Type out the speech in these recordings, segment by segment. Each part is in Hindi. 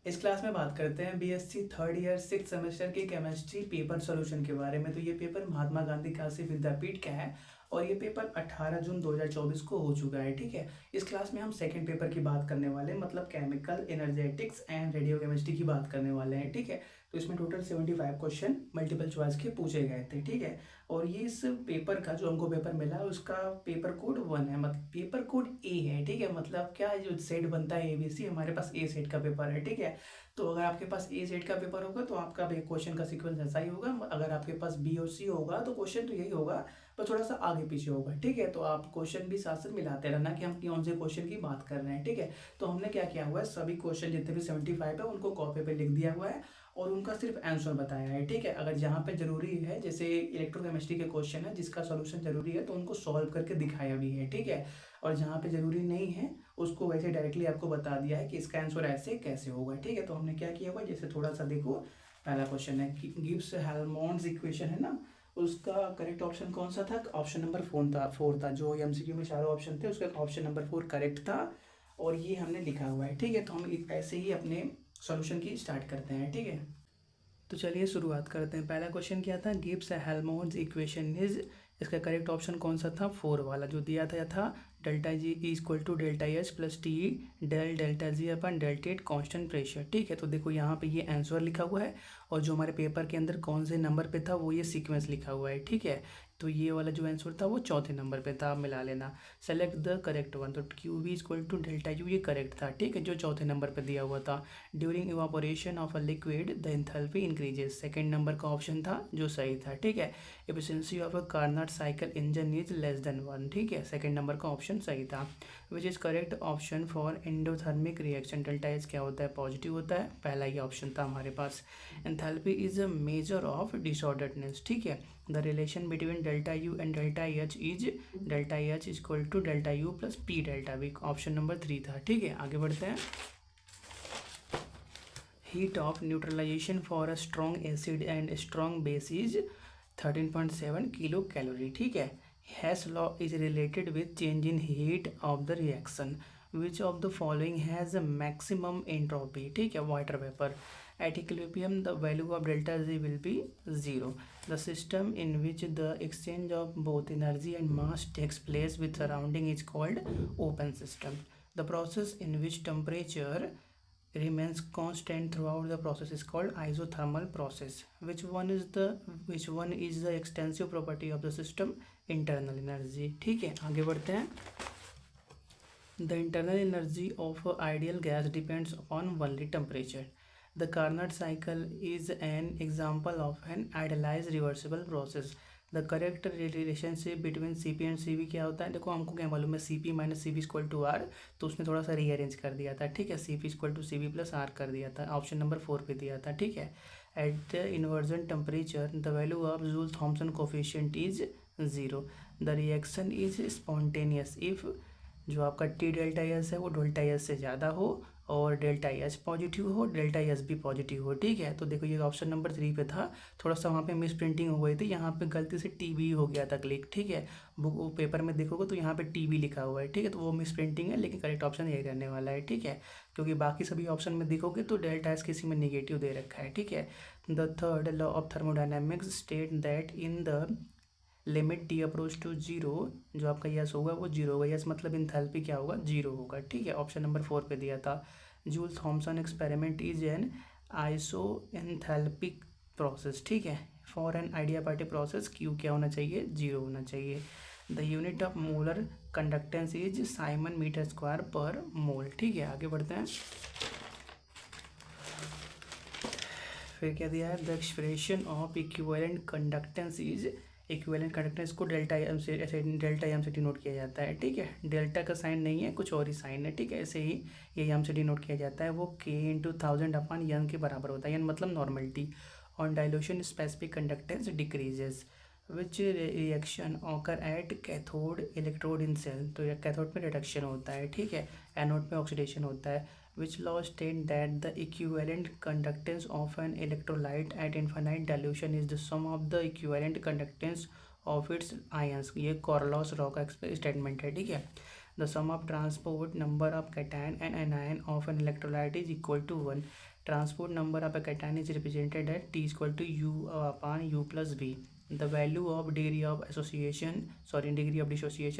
इस क्लास में बात करते हैं BSc third year 6th semester की केमिस्ट्री पेपर सॉल्यूशन के बारे में। तो ये पेपर महात्मा गांधी काशी विद्यापीठ का है और ये पेपर 18 जून 2024 को हो चुका है। ठीक है, इस क्लास में हम सेकंड पेपर की बात करने वाले हैं, मतलब chemical energetics and radio chemistry की बात करने वाले हैं। ठीक है, तो इसमें टोटल 75 क्वेश्चन मल्टीपल चॉइस के पूछे गए थे। ठीक है, और ये इस पेपर का जो हमको पेपर मिला है उसका पेपर कोड 1 है, मतलब पेपर कोड ए है। ठीक है, मतलब क्या जो सेट बनता है एबीसी, हमारे पास ए सेट का पेपर है। ठीक है, तो अगर आपके पास ए सेट का पेपर होगा तो आपका क्वेश्चन का सीक्वेंस ऐसा ही होगा। अगर आपके पास बी और सी होगा तो क्वेश्चन तो यही होगा, पर थोड़ा सा आगे पीछे होगा। ठीक है, तो आप क्वेश्चन भी साथ साथ मिलाते रहना कि हम कौन से क्वेश्चन की बात कर रहे हैं। ठीक है, तो हमने क्या किया हुआ है, सभी क्वेश्चन जितने भी 75 है उनको कॉपी पे लिख दिया हुआ है और उनका सिर्फ आंसर बताया है। ठीक है, अगर जहाँ पे जरूरी है, जैसे इलेक्ट्रोकेमिस्ट्री के क्वेश्चन है जिसका सॉल्यूशन जरूरी है तो उनको सॉल्व करके दिखाया भी है। ठीक है, और जहाँ पे जरूरी नहीं है उसको वैसे डायरेक्टली आपको बता दिया है कि इसका आंसर ऐसे कैसे होगा। ठीक है, तो हमने क्या किया हुआ, जैसे थोड़ा सा देखो, पहला क्वेश्चन है गिब्स हेल्महोल्ट्ज इक्वेशन है ना, उसका करेक्ट ऑप्शन कौन सा था, ऑप्शन नंबर 4 था। जो एमसीक्यू में चारों ऑप्शन थे उसका ऑप्शन नंबर 4 करेक्ट था और ये हमने लिखा हुआ है। ठीक है, तो हम ऐसे ही अपने सॉल्यूशन की स्टार्ट करते हैं। ठीक है, तो चलिए शुरुआत करते हैं। पहला क्वेश्चन क्या था, गिब्स हेल्महोल्ट्ज इक्वेशन इज, इसका करेक्ट ऑप्शन कौन सा था, 4 वाला जो दिया था delta G equal to delta H plus T del delta G upon delta at constant pressure. ठीक है, तो देखो यहाँ पे ये आंसर लिखा हुआ है और जो हमारे पेपर के अंदर कौन से नंबर पे था वो ये सीक्वेंस लिखा हुआ है। ठीक है, तो ये वाला जो आंसर था वो चौथे नंबर पे था, आप मिला लेना। सेलेक्ट द करेक्ट वन, तो q b equal to delta U ये करेक्ट था। ठीक है, जो चौथे नंबर पे दिया हुआ था। During evaporation of a liquid the enthalpy increases, second number का ऑप्शन था जो सही था। ठीक है, efficiency of a Carnot cycle engine is less than 1। ठीक है, सेकंड नंबर का ऑप्शन सही था। Which is correct option for endothermic reaction, delta H क्या होता है, पॉजिटिव होता है, पहला ही ऑप्शन था हमारे पास। Enthalpy is a measure of disorderness. ठीक है, the relation between delta U and delta H is delta H is equal to delta U plus P delta V, option number 3 था। ठीक है, आगे बढ़ते हैं। Heat of neutralization for a strong acid and strong base is 13.7 kilo calorie. ठीक है, Hess law is related with change in heat of the reaction, which of the following has a maximum entropy. ठीक है, water vapour at equilibrium the value of delta Z will be 0. The system in which the exchange of both energy and mass takes place with surrounding is called open system. The process in which temperature remains constant throughout the process is called isothermal process. Which one is the extensive property of the system, internal energy. ठीक है, आगे बढ़ते हैं। The internal energy of an ideal gas depends upon only temperature. The Carnot cycle is an example of an idealized reversible process. The correct relationship between Cp and Cv क्या होता है, देखो हमको क्या मालूम है, Cp minus C B equal to R, तो उसने थोड़ा सा रीअरेंज कर दिया था। ठीक है, Cp equal to C B plus R कर दिया था, ऑप्शन नंबर 4 पे दिया था। ठीक है, at the inversion temperature the value of joule Thompson coefficient is 0. The reaction is spontaneous if जो आपका टी डेल्टा एस है वो डेल्टा एस से ज़्यादा हो और डेल्टा एस पॉजिटिव हो, डेल्टा एस भी पॉजिटिव हो। ठीक है, तो देखो ये ऑप्शन नंबर 3 पे था, थोड़ा सा वहाँ पे मिस प्रिंटिंग हो गई थी, यहाँ पे गलती से टी बी हो गया था क्लिक। ठीक है, बुक पेपर में देखोगे तो यहाँ पे टी बी लिखा हुआ है। ठीक है, तो वो मिस प्रिंटिंग है, लेकिन करेक्ट ऑप्शन यही रहने वाला है। ठीक है, क्योंकि बाकी सभी ऑप्शन में देखोगे तो डेल्टा एस किसी में निगेटिव दे रखा है। ठीक है, the third law of thermodynamics state that in the limit T approach to zero, जो आपका यस होगा वो जीरो होगा। यस मतलब इंथैल्पी क्या होगा, जीरो होगा। ठीक है, ऑप्शन नंबर 4 पे दिया था। Joule Thomson experiment is an iso enthalpic process. ठीक है, for an adiabatic process Q क्या होना चाहिए, जीरो होना चाहिए। The unit of molar conductance is Siemens metre square per mole. ठीक है, आगे बढ़ते हैं। फिर क्या दिया है, the expression of equivalent conductance is, equivalent conductance को डेल्टा एम से ऐसे डेल्टा एम से डिनोट किया जाता है। ठीक है, डेल्टा का साइन नहीं है, कुछ और ही साइन है। ठीक है, ऐसे ही ये एम से डिनोट किया जाता है, वो के इंटू 1000 अपन यन के बराबर होता है, यन मतलब normality. On dilution specific conductance decreases, which reaction occur at cathode electrode in cell, तो यह कैथोड में रिडक्शन होता है। ठीक है, एनोड में ऑक्सीडेशन होता है। Which law state that the equivalent conductance of an electrolyte at infinite dilution is the sum of the equivalent conductance of its ions, ये Coriolis law का स्टेटमेंट है। ठीक है, the sum of transport number of cation and anion of an electrolyte is equal to 1. Transport number of a cation is represented at T equal to U upon U plus V. The value of degree of dissociation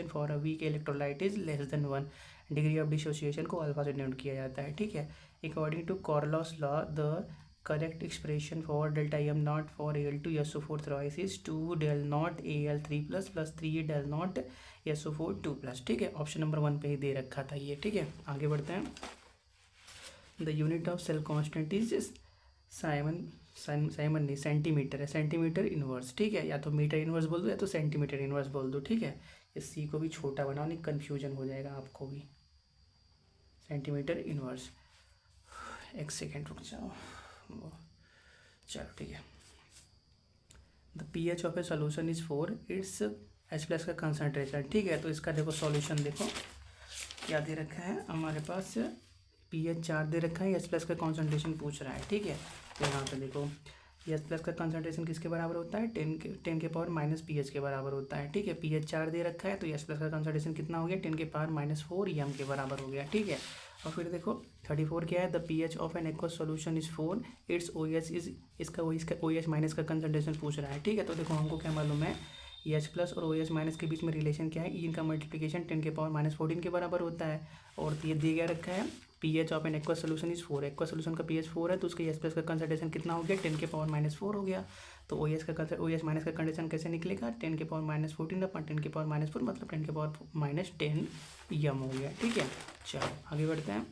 for a weak electrolyte is less than 1. Degree of dissociation को अल्फा से डिनोट किया जाता है, ठीक है। According to Kohlrausch law the correct expression for delta M not for Al2SO4 thrice is 2 del not Al3 plus 3 del not SO4 2 plus, ठीक है। ऑप्शन नंबर 1 पे ही दे रखा था ये, ठीक है। आगे बढ़ते हैं। The unit of cell constant is siemens नहीं, सेंटीमीटर है, सेंटीमीटर इनवर्स, ठीक है। या तो मीटर इनवर्स बोल दो या तो सेंटीमीटर इनवर्स बोल दो, ठीक है। इस सी को भी छोटा बनाओ, नहीं कन्फ्यूजन हो जाएगा आपको भी। सेंटीमीटर इनवर्स, एक सेकेंड रुक जाओ, चलो ठीक है। The pH of a solution is 4, it's H+ का कंसनट्रेशन, ठीक है। तो इसका देखो सॉल्यूशन देखो क्या दे रखा है हमारे पास, pH 4 दे रखा है, H+ का कॉन्सेंट्रेशन पूछ रहा है, ठीक है। तो यहाँ पे देखो H+ का कंसनट्रेशन किसके बराबर होता है, 10 के पावर माइनस pH के बराबर होता है, ठीक है। pH 4 दे रखा है तो H+ का कंसनट्रेशन कितना हो गया, 10 के पावर -4 m के बराबर हो गया, ठीक है। और फिर देखो 34 क्या है, the pH of an aqueous solution is 4, it's OH is, इसका OH माइनस का कंसनट्रेशन पूछ रहा है, ठीक है। तो देखो हमको क्या मालूम है, H+ और OH माइनस के बीच में रिलेशन क्या है, इनका मल्टीप्लिकेशन 10 के पावर -14 के बराबर होता है। और ये दिया गया रखा है pH of an aqueous solution is 4, aqueous solution का pH 4 है तो उसका H+ का कंसनट्रेशन कितना हो गया, 10 के पावर -4 हो गया। तो OH माइनस का कंसनट्रेशन कैसे निकलेगा, 10 के पावर -14 अपन 10 के पावर -4 मतलब 10 के पावर -10 m हो गया, ठीक है। चलो आगे बढ़ते हैं।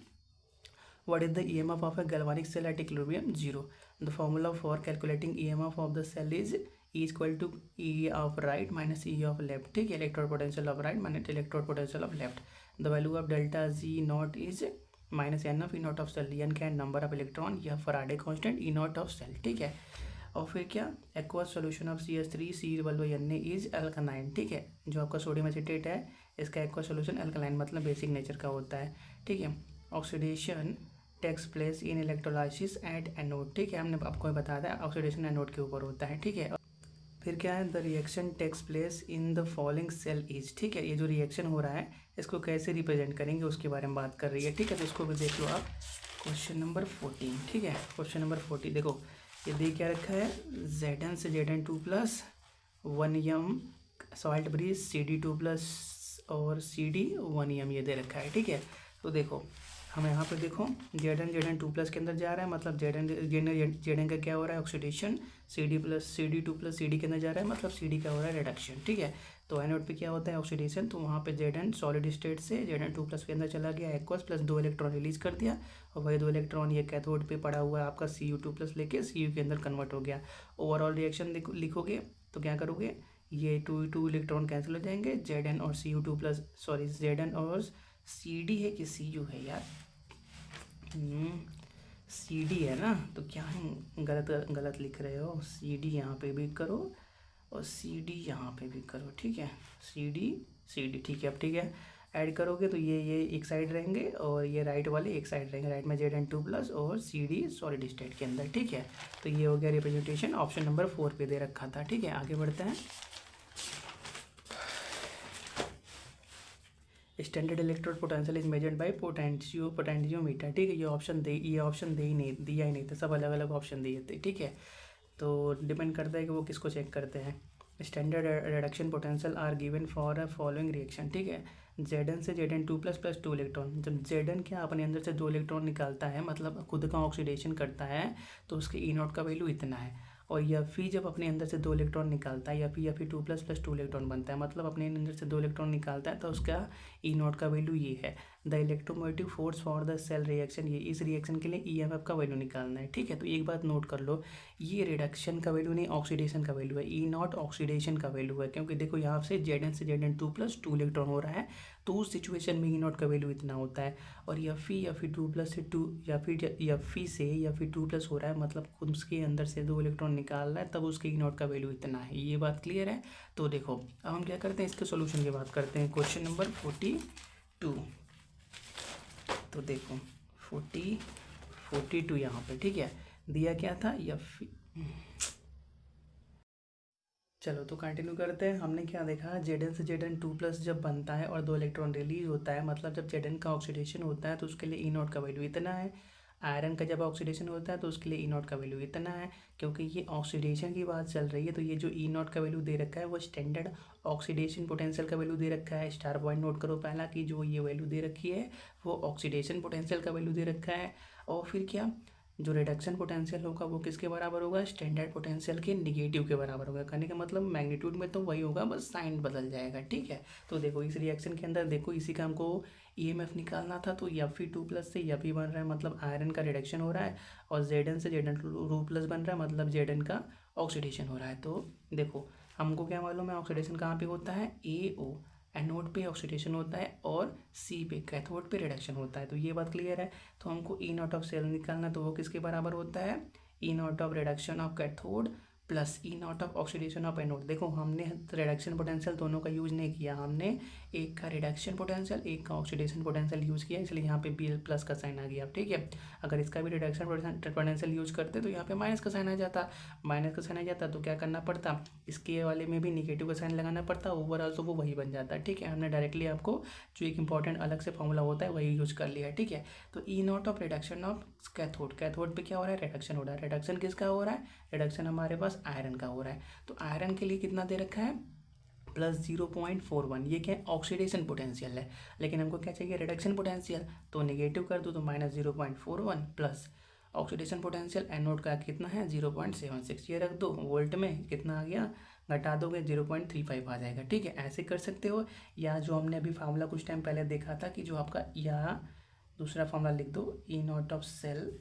What is the EMF of a galvanic cell at equilibrium 0? The formula for calculating EMF of the cell is E equal to E of right minus E of left, ठीक है। Electrode potential of right minus electrode potential of left. The value of delta Z nought is -n of E nought of cell, n क्या है, नंबर ऑफ इलेक्ट्रॉन, या Faraday constant E nought of cell, ठीक है। और फिर क्या, aqueous solution of CH3 C/Na is alkaline, ठीक है। जो आपका सोडियम एसिटेट है इसका एक्वस सोल्यूशन अल्कलाइन मतलब बेसिक नेचर का होता है, ठीक है। Oxidation takes place in electrolysis at anode, ठीक है। हमने आपको बताया था ऑक्सीडेशन एनोड के ऊपर होता है, ठीक है। फिर क्या है, the reaction takes place in the following cell is, ठीक है। ये जो रिएक्शन हो रहा है इसको कैसे रिप्रेजेंट करेंगे उसके बारे में बात कर रही है, ठीक है। तो इसको भी देख लो आप, क्वेश्चन नंबर 14, ठीक है। क्वेश्चन नंबर 40 देखो, ये दे क्या रखा है, Zn से Zn2 plus 1 m salt bridge CD2 plus और CD 1 m ये दे रखा है, ठीक है। तो देखो हम यहाँ पे देखो Zn 2+ के अंदर जा रहा है मतलब Zn का क्या हो रहा है, ऑक्सीडेशन, CD2 प्लस CD के अंदर जा रहा है मतलब CD का हो रहा है रिडक्शन, ठीक है। तो एनोड पे क्या होता है, ऑक्सीडेशन, तो वहाँ पे Zn सॉलिड स्टेट से Zn2+ के अंदर चला गया एक्वस प्लस 2 इलेक्ट्रॉन रिलीज कर दिया, और वही 2 इलेक्ट्रॉन ये कैथोड पे पड़ा हुआ है आपका Cu2+ लेके Cu के अंदर कन्वर्ट हो गया। ओवरऑल रिएक्शन लिखोगे तो क्या करोगे, ये 2 इलेक्ट्रॉन कैंसिल हो जाएंगे, Zn और Zn और CD है कि Cu है यार, CD है ना, तो क्या हम गलत लिख रहे हो, CD यहाँ पे भी करो और CD यहाँ पे भी करो, ठीक है। CD ठीक है। अब ठीक है, ऐड करोगे तो ये एक साइड रहेंगे और ये राइट वाले एक साइड रहेंगे, राइट में Zn2+ और CD सॉलिड स्टेट के अंदर, ठीक है। तो ये हो गया रिप्रेजेंटेशन, ऑप्शन नंबर 4 पे दे रखा था, ठीक है। आगे बढ़ते हैं। Standard electrode potential is measured by potentiometer, ठीक है। ये ऑप्शन दे ही नहीं दिया था, सब अलग अलग ऑप्शन दिए थे, ठीक है। तो डिपेंड करता है कि वो किसको चेक करते हैं। Standard reduction potential are given for a following reaction, ठीक है। Zn से Zn2+ प्लस 2 इलेक्ट्रॉन, जब Zn क्या अपने अंदर से 2 इलेक्ट्रॉन निकालता है मतलब खुद का ऑक्सीडेशन करता है तो उसके E नॉट का वैल्यू इतना है। और Fe जब अपने अंदर से 2 इलेक्ट्रॉन निकालता है, Fe2+ प्लस 2 इलेक्ट्रॉन बनता है मतलब अपने अंदर से 2 इलेक्ट्रॉन निकालता है तो उसका E नॉट का वैल्यू ये है। The electromotive force for the cell reaction, ये इस रिएक्शन के लिए EMF का वैल्यू निकालना है, ठीक है। तो एक बात नोट कर लो, ये रिडक्शन का वैल्यू नहीं ऑक्सीडेशन का वैल्यू है, E नॉट ऑक्सीडेशन का वैल्यू है, क्योंकि देखो यहाँ से Zn से Zn2 प्लस 2 इलेक्ट्रॉन हो रहा है तो उस सिचुएशन में E नॉट का वैल्यू इतना होता है। और Fe2+ से 2 Fe से Fe2+ हो रहा है मतलब खुद उसके अंदर से 2 इलेक्ट्रॉन निकाल रहा है तब उसके E नॉट का वैल्यू इतना है। ये बात क्लियर है। तो देखो अब हम क्या करते हैं, इसके सॉल्यूशन की बात करते हैं। क्वेश्चन नंबर 42, तो देखो 42 यहाँ पे, ठीक है, दिया क्या था चलो तो कंटिन्यू करते हैं। हमने क्या देखा, Zn से Zn2+ जब बनता है और 2 इलेक्ट्रॉन रिलीज होता है मतलब जब Zn का ऑक्सीडेशन होता है तो उसके लिए E नॉट का वैल्यू इतना है। आयरन का जब ऑक्सीडेशन होता है तो उसके लिए ई नॉट का वैल्यू इतना है। क्योंकि ये ऑक्सीडेशन की बात चल रही है तो ये जो ई नॉट का वैल्यू दे रखा है वो स्टैंडर्ड ऑक्सीडेशन पोटेंशियल का वैल्यू दे रखा है। स्टार पॉइंट नोट करो पहला कि जो ये वैल्यू दे रखी है वो ऑक्सीडेशन पोटेंशियल का वैल्यू दे रखा है। और फिर क्या, जो रिडक्शन पोटेंशियल होगा वो किसके बराबर होगा, स्टैंडर्ड पोटेंशियल के निगेटिव के बराबर होगा। कहने का मतलब मैग्नीट्यूड में तो वही होगा, बस साइन बदल जाएगा। ठीक है, तो देखो इस रिएक्शन के अंदर देखो इसी का हमको ईएमएफ निकालना था, तो Fe2+ से Fe बन रहा है मतलब आयरन का रिडक्शन हो रहा है, और Zn से Zn2+ बन रहा है मतलब Zn का ऑक्सीडेशन हो रहा है। तो देखो हमको क्या मालूम है ऑक्सीडेशन कहाँ पे होता है, AO एनोड पे ऑक्सीडेशन होता है और सी पे कैथोड पे रिडक्शन होता है। तो ये बात क्लियर है। तो हमको ई नॉट ऑफ सेल निकालना, तो वो किसके बराबर होता है, E not of reduction of cathode plus E not of oxidation of anode. देखो हमने रिडक्शन पोटेंशियल दोनों का यूज नहीं किया, हमने एक का रिडक्शन पोटेंशियल एक का ऑक्सीडेशन पोटेंशियल यूज किया, इसलिए यहाँ पे Bl+ का साइन आ गया। ठीक है, अगर इसका भी रिडक्शन पोटेंशियल यूज करते तो यहाँ पे माइनस का साइन आ जाता, माइनस का साइन आ जाता तो क्या करना पड़ता, इसके वाले में भी निगेटिव का साइन लगाना पड़ता, ओवरऑल तो वो वही बन जाता। ठीक है, हमने डायरेक्टली आपको जो एक इंपॉर्टेंट अलग से फॉर्मूला होता है वही यूज कर लिया। ठीक है, तो E not of reduction of cathode, cathode पे क्या हो रहा है, रिडक्शन हो रहा है। रिडक्शन किसका हो रहा है, रिडक्शन हमारे पास आयरन का हो रहा है। तो आयरन के लिए कितना दे रखा है, +0.41। ये क्या है, ऑक्सीडेशन पोटेंशियल है। लेकिन हमको क्या चाहिए, रिडक्शन पोटेंशियल, तो नेगेटिव कर दो तो -0.41 प्लस ऑक्सीडेशन पोटेंशियल एनोड का कितना है 0.76, ये रख दो वोल्ट में, कितना आ गया, घटा दोगे 0.35 आ जाएगा। ठीक है, ऐसे कर सकते हो। या जो हमने अभी फार्मूला कुछ टाइम पहले देखा था कि जो आपका, या दूसरा फार्मूला लिख दो, E not of cell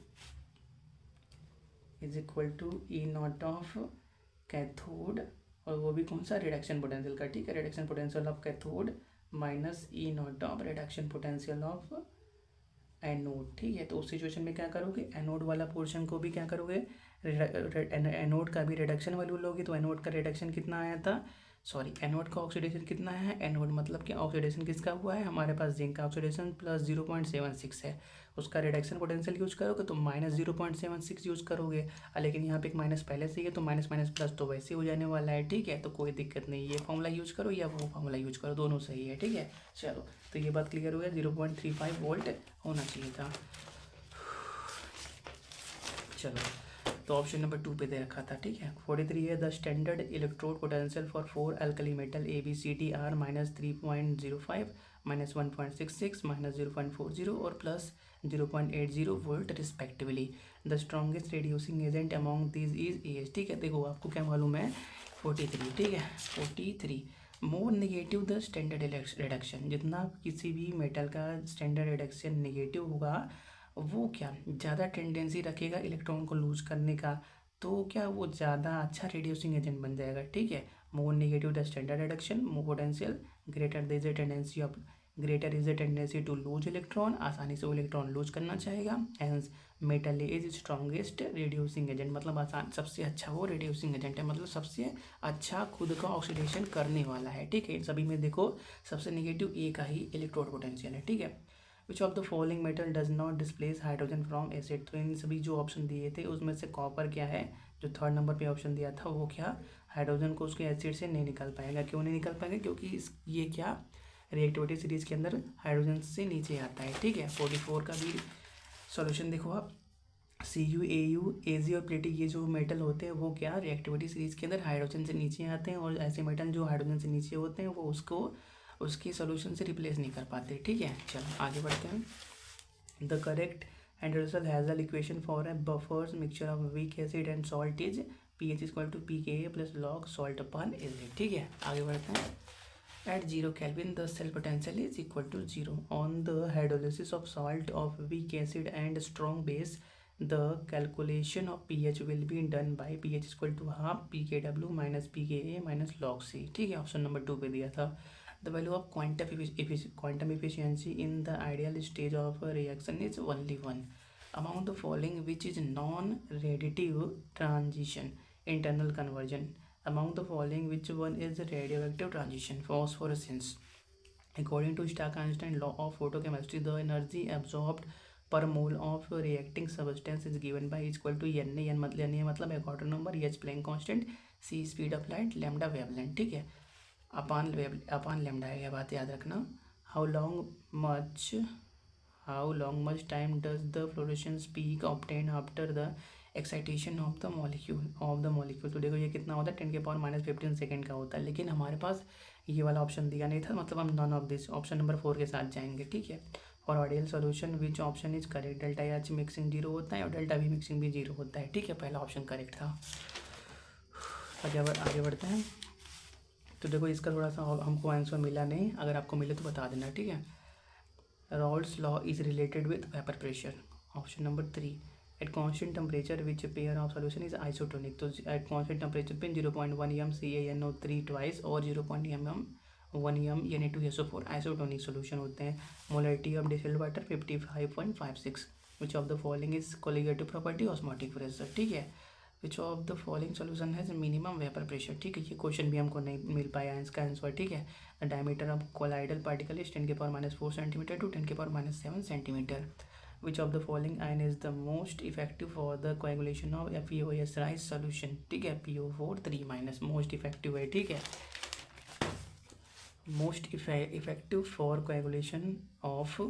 is equal to E not of cathode, और वो भी कौन सा, रिडक्शन पोटेंशियल का। ठीक है, reduction potential of cathode minus E not of reduction potential of anode. ठीक है, तो उस सिचुएशन में क्या करोगे, एनोड वाला पोर्शन को भी क्या करोगे, एनोड का भी रिडक्शन वैल्यू लोगे। तो एनोड का रिडक्शन कितना आया था, सॉरी एनोड का ऑक्सीडेशन कितना है, एनोड मतलब कि ऑक्सीडेशन किसका हुआ है, हमारे पास जिंक का ऑक्सीडेशन +0.76 है, उसका रिडक्शन पोटेंशियल यूज करोगे तो -0.76 यूज करोगे। लेकिन यहाँ पे एक माइनस पहले से ही है तो माइनस माइनस प्लस तो वैसे हो जाने वाला है। ठीक है, तो कोई दिक्कत नहीं, ये फॉर्मूला यूज करो या वो फॉर्मूला यूज करो, दोनों सही है। ठीक है, चलो तो ये बात क्लियर हो गया, 0.35 वोल्ट होना चाहिए था। चलो तो ऑप्शन नंबर 2 पे दे रखा था। ठीक है, 43 है, the standard electrode potential for 4 alkali metal ABCD are -3.05 -1.66 -0.40 और +0.80 volt respectively. The strongest reducing agent among these is AH। ठीक है, देखो आपको क्या मालूम है 43। ठीक है, 43 मोर नेगेटिव द स्टैंडर्ड रिडक्शन, जितना किसी भी मेटल का स्टैंडर्ड रिडक्शन नेगेटिव होगा वो क्या ज़्यादा टेंडेंसी रखेगा इलेक्ट्रॉन को लूज करने का, तो क्या वो ज़्यादा अच्छा रिड्यूसिंग एजेंट बन जाएगा। ठीक है, more negative the standard reduction more potential greater is the tendency to lose electron, आसानी से वो इलेक्ट्रॉन लूज करना चाहेगा। Hence metal is strongest reducing agent, मतलब आसान सबसे अच्छा वो रिड्यूसिंग एजेंट है, मतलब सबसे अच्छा खुद का ऑक्सीडेशन करने वाला है। ठीक है, इन सभी में देखो सबसे नेगेटिव ए का ही इलेक्ट्रोड पोटेंशियल है। ठीक है, विच of the following metal does not displace hydrogen from acid, तो इन सभी जो ऑप्शन दिए थे उसमें से कॉपर क्या है, जो 3rd नंबर पे ऑप्शन दिया था वो क्या हाइड्रोजन को उसके एसिड से नहीं निकाल पाएगा। क्यों नहीं निकाल पाएगा, क्योंकि ये क्या रिएक्टिविटी सीरीज के अंदर हाइड्रोजन से नीचे आता है। ठीक है, 44 का भी सॉल्यूशन देखो आप, Cu Au Ag और Plat ये जो मेटल होते हैं वो क्या रिएक्टिविटी सीरीज के अंदर हाइड्रोजन से नीचे आते हैं, और ऐसे मेटल जो हाइड्रोजन से नीचे होते हैं वो उसको उसके सॉल्यूशन से रिप्लेस नहीं कर पाते। ठीक है, चलो आगे बढ़ते हैं। The correct Henderson-Hasel equation for a buffers mixture of weak acid and salt is pH = pKa + log salt upon Ac। ठीक है, आगे बढ़ते हैं। At 0 Kelvin the cell potential is equal to 0 on the hydrolysis of salt of weak acid and strong base, the calculation of pH will be done by pH = half pKw minus pKa minus log C। ठीक है, ऑप्शन नंबर 2 पे दिया था। The value of quantum efficiency in the ideal stage of a reaction is only 1 among the following which is non-radiative transition internal conversion, among the following which one is radioactive transition phosphorescence। According to Stark-Einstein law of photochemistry, the energy absorbed per mole of reacting substance is given by = Na मतलब एक quarter number, H Planck constant, C speed of light, lambda wavelength. ठीक है, अपान लैम्डा है, यह बात याद रखना। How long much how long much time does the fluorescence peak obtain after the excitation of the molecule. तो देखो ये कितना होता है 10⁻⁻15 सेकेंड का होता है, लेकिन हमारे पास ये वाला ऑप्शन दिया नहीं था, मतलब हम none of this option number 4 के साथ जाएंगे, ठीक है। और ideal solution which option is correct, delta H mixing 0 होता है और डेल्टा वी मिक्सिंग भी 0 होता है, ठीक है। पहला ऑप्शन करेक्ट था। आगे बढ़ते हैं। तो देखो इसका थोड़ा सा हमको आंसर मिला नहीं, अगर आपको मिले तो बता देना, ठीक है। Raoult's law is related with vapor pressure. Option number 3. At constant temperature, which pair of solution is isotonic? तो at constant temperature पे 0.1 m CaNO3 twice और 0.1 m Na2SO4 isotonic solution होते हैं। Molarity of distilled water 55.56. Which of the following is colligative property osmotic pressure, ठीक है। विच of the following solution has minimum vapour pressure, ठीक है। ये क्वेश्चन भी हमको नहीं मिल पाया इसका आंसर, ठीक है। The diameter of colloidal particle is 10⁻⁻4 centimetre to 10⁻⁻7 centimetre. Which of the following ion is the most effective for the coagulation of FeOS thrice solution, ठीक है। PO4 3- मोस्ट इफेक्टिव है, ठीक है। Most effective for coagulation of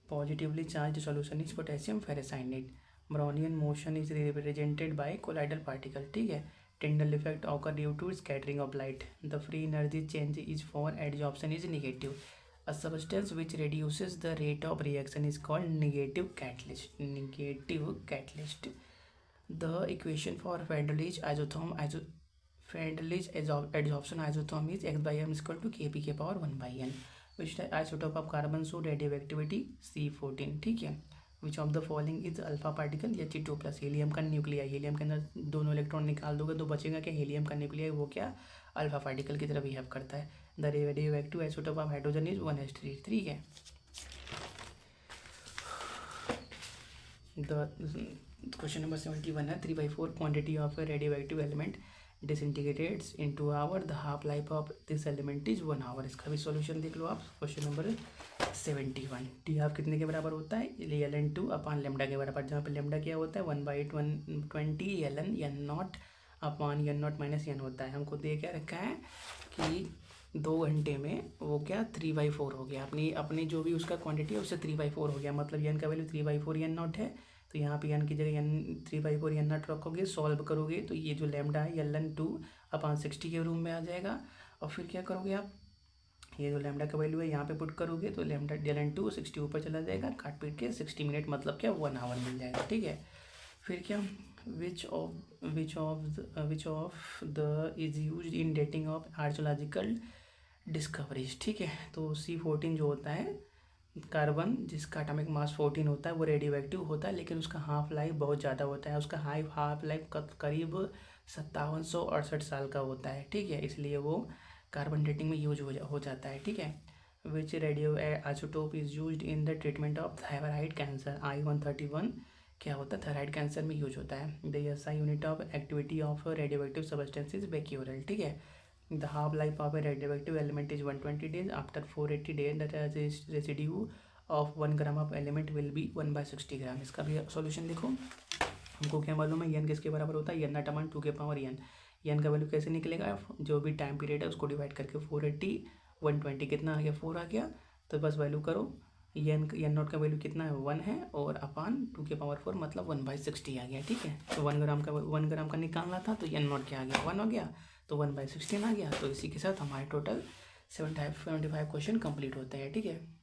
positively charged solution is potassium ferrocyanate. Brownian motion is represented by colloidal particle, ठीक है। Tyndall effect occur due to scattering of light. The free energy change is for adsorption is negative. A substance which reduces the rate of reaction is called negative catalyst. The equation for Federlich adsorption isotherm is x/m is equal to Kp⁴1/n. Which isotope of carbon show radioactivity C14, ठीक है। विच of the following is alpha particle He2+। Helium का न्यूक्लियाई, हीलियम के अंदर दोनों इलेक्ट्रॉन निकाल दोगे तो बचेगा क्या, हीलियम का न्यूक्लियाई, वो क्या अल्फा पार्टिकल की तरह बिहेव करता है। The radioactive isotope of hydrogen is 1s3, ठीक है। द क्वेश्चन नंबर 71 है 3/4 quantity of A radioactive element disintegrates into hour, the half life of this element is 1 hour। इसका भी सॉल्यूशन देख लो आप। क्वेश्चन नंबर 71 टी हाफ कितने के बराबर होता है, ln2 अपान लेमडा के बराबर, जहाँ पे लेमडा क्या होता है 1/20 ln n0 अपान n0 - n होता है। हमको दे क्या रखा है कि 2 घंटे में वो क्या 3/4 हो गया, अपनी जो भी उसका क्वांटिटी है उससे 3/4 हो गया, मतलब n का वैल्यू 3/4 n0 है। तो यहाँ पे n की जगह n 3/4 n0 रखोगे, सॉल्व करोगे तो ये जो लेमडा है ln2 अपान 60 के रूम में आ जाएगा। और फिर क्या करोगे आप, ये जो लेमडा का वैल्यू है यहाँ पे पुट करोगे तो लेमडा ln2 60 ऊपर चला जाएगा, काट पीट के 60 मिनट मतलब क्या 1 आवर मिल जाएगा, ठीक है। फिर क्या विच of the is use in dating of archaeological discoveries, ठीक है। तो C14 जो होता है कार्बन, जिसका एटॉमिक मास 14 होता है, वो रेडियोएक्टिव होता है, लेकिन उसका हाफ लाइफ बहुत ज़्यादा होता है, उसका हाफ लाइफ करीब 5768 साल का होता है, ठीक है। इसलिए वो कार्बन डेटिंग में यूज हो जाता है, ठीक है। Which radio isotope is used in the treatment of thyroid cancer, I-131 क्या होता है, थायराइड कैंसर में यूज होता है। The SI unit of activity of radioactive substance is becquerel, ठीक है। The half life of a radioactive element is 120 days. After 480 days, the residue of 1 gram of element will be 1/60 ग्राम। इसका भी सॉल्यूशन देखो। हमको क्या मालूम है, n किसके बराबर होता है, n अपान 2 के पावर n। n का वैल्यू कैसे निकलेगा, जो भी टाइम पीरियड है उसको डिवाइड करके 480 120 कितना आ गया 4 आ गया, तो बस वैल्यू करो। n0 का वैल्यू कितना है 1 है, और अपान 2 के पावर 4 मतलब 1/60 आ गया, ठीक है। तो 1 ग्राम का निकालना था तो n0 क्या आ गया 1 हो गया, तो 1/16 आ गया। तो इसी के साथ हमारे टोटल 75 क्वेश्चन कंप्लीट होते हैं, ठीक है।